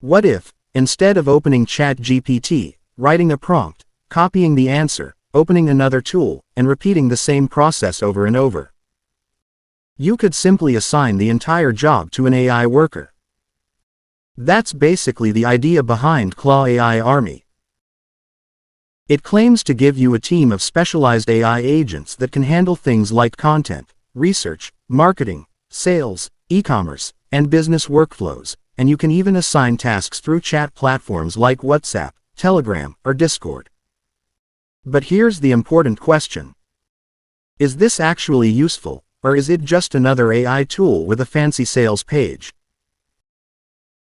What if, instead of opening ChatGPT, writing a prompt, copying the answer, opening another tool, and repeating the same process over and over? You could simply assign the entire job to an AI worker. That's basically the idea behind Claw AI Army. It claims to give you a team of specialized AI agents that can handle things like content, research, marketing, sales, e-commerce, and business workflows, and you can even assign tasks through chat platforms like WhatsApp, Telegram, or Discord. But here's the important question. Is this actually useful, or is it just another AI tool with a fancy sales page?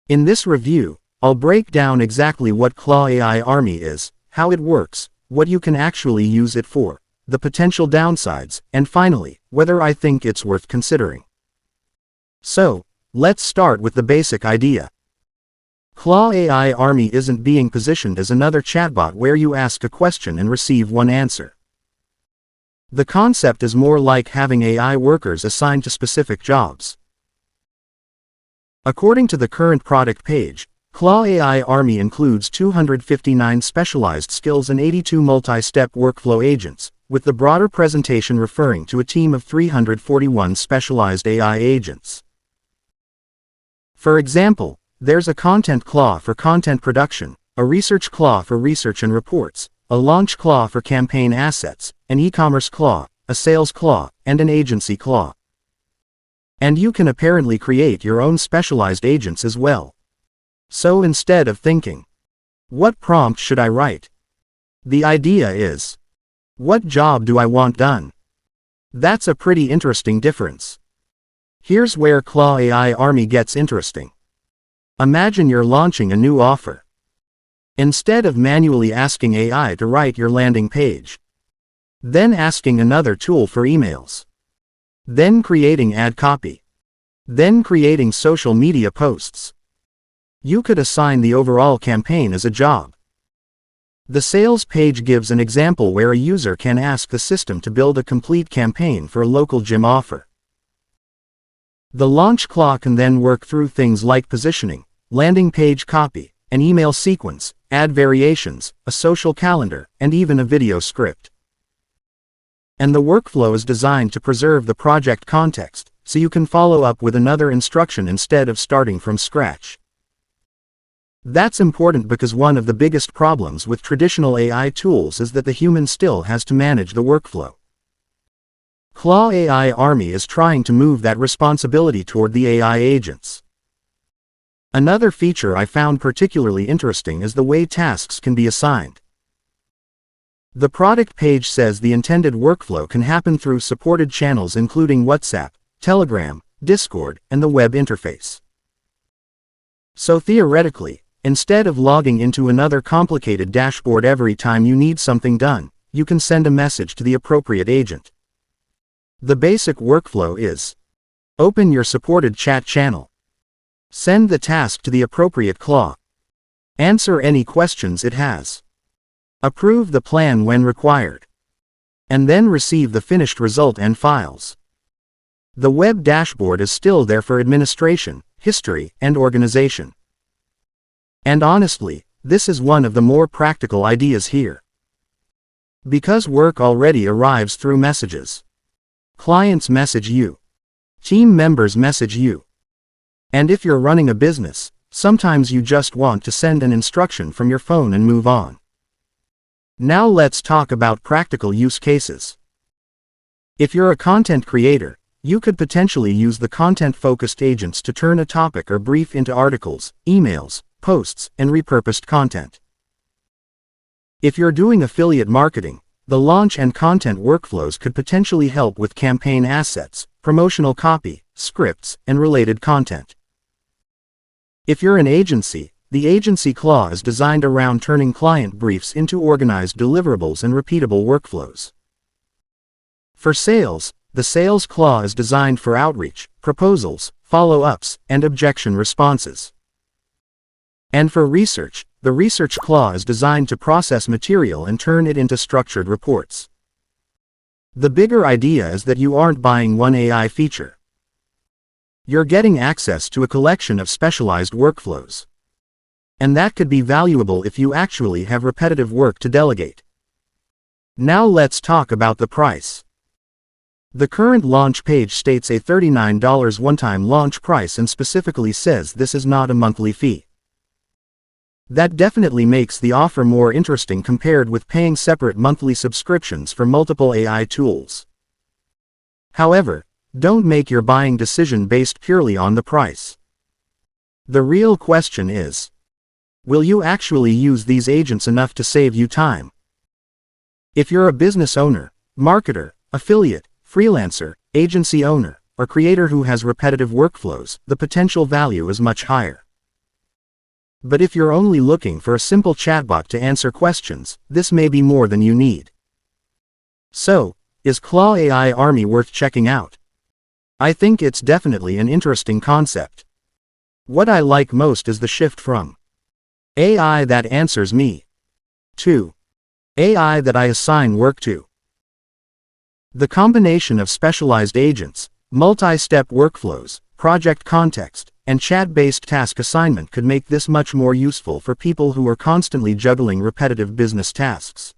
In this review, I'll break down exactly what Claw AI Army is, how it works, what you can actually use it for, the potential downsides, and finally, whether I think it's worth considering. So, let's start with the basic idea. Claw AI Army isn't being positioned as another chatbot where you ask a question and receive one answer. The concept is more like having AI workers assigned to specific jobs. According to the current product page, Claw AI Army includes 259 specialized skills and 82 multi-step workflow agents, with the broader presentation referring to a team of 341 specialized AI agents. For example, there's a Content Claw for content production, a Research Claw for research and reports, a Launch Claw for campaign assets, an E-commerce Claw, a Sales Claw, and an Agency Claw. And you can apparently create your own specialized agents as well. So instead of thinking, what prompt should I write? The idea is, what job do I want done? That's a pretty interesting difference. Here's where Claw AI Army gets interesting. Imagine you're launching a new offer. Instead of manually asking AI to write your landing page, then asking another tool for emails, then creating ad copy, then creating social media posts, you could assign the overall campaign as a job. The sales page gives an example where a user can ask the system to build a complete campaign for a local gym offer. The Launch Claw can then work through things like positioning, landing page copy, an email sequence, ad variations, a social calendar, and even a video script. And the workflow is designed to preserve the project context, so you can follow up with another instruction instead of starting from scratch. That's important because one of the biggest problems with traditional AI tools is that the human still has to manage the workflow. Claw AI Army is trying to move that responsibility toward the AI agents. Another feature I found particularly interesting is the way tasks can be assigned. The product page says the intended workflow can happen through supported channels including WhatsApp, Telegram, Discord, and the web interface. So theoretically, instead of logging into another complicated dashboard every time you need something done, you can send a message to the appropriate agent. The basic workflow is: open your supported chat channel, send the task to the appropriate claw, answer any questions it has, approve the plan when required, and then receive the finished result and files. The web dashboard is still there for administration, history, and organization. And honestly, this is one of the more practical ideas here. Because work already arrives through messages. Clients message you. Team members message you. And if you're running a business, sometimes you just want to send an instruction from your phone and move on. Now let's talk about practical use cases. If you're a content creator, you could potentially use the content-focused agents to turn a topic or brief into articles, emails, posts, and repurposed content. If you're doing affiliate marketing, the launch and content workflows could potentially help with campaign assets, promotional copy, scripts, and related content. If you're an agency, the Agency Claw is designed around turning client briefs into organized deliverables and repeatable workflows. For sales, the Sales Claw is designed for outreach, proposals, follow-ups, and objection responses. And for research, the Research Claw is designed to process material and turn it into structured reports. The bigger idea is that you aren't buying one AI feature. You're getting access to a collection of specialized workflows. And that could be valuable if you actually have repetitive work to delegate. Now let's talk about the price. The current launch page states a $39 one-time launch price and specifically says this is not a monthly fee. That definitely makes the offer more interesting compared with paying separate monthly subscriptions for multiple AI tools. However, don't make your buying decision based purely on the price. The real question is, will you actually use these agents enough to save you time? If you're a business owner, marketer, affiliate, freelancer, agency owner, or creator who has repetitive workflows, the potential value is much higher. But if you're only looking for a simple chatbot to answer questions, this may be more than you need. So, is Claw AI Army worth checking out? I think it's definitely an interesting concept. What I like most is the shift from AI that answers me to AI that I assign work to. The combination of specialized agents, multi-step workflows, project context, and chat-based task assignment could make this much more useful for people who are constantly juggling repetitive business tasks.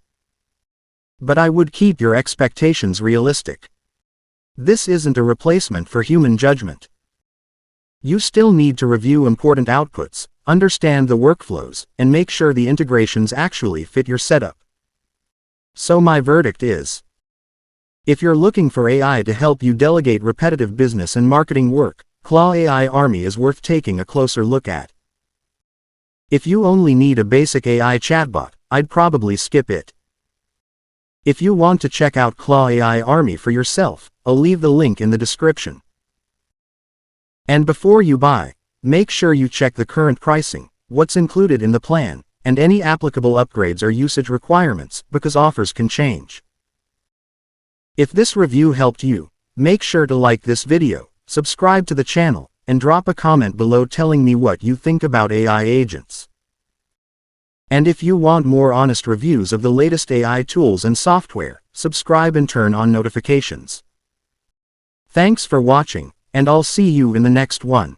But I would keep your expectations realistic. This isn't a replacement for human judgment. You still need to review important outputs, understand the workflows, and make sure the integrations actually fit your setup. So my verdict is, if you're looking for AI to help you delegate repetitive business and marketing work, Claw AI Army is worth taking a closer look at. If you only need a basic AI chatbot, I'd probably skip it. If you want to check out Claw AI Army for yourself, I'll leave the link in the description. And before you buy, make sure you check the current pricing, what's included in the plan, and any applicable upgrades or usage requirements, because offers can change. If this review helped you, make sure to like this video, subscribe to the channel, and drop a comment below telling me what you think about AI agents. And if you want more honest reviews of the latest AI tools and software, subscribe and turn on notifications. Thanks for watching, and I'll see you in the next one.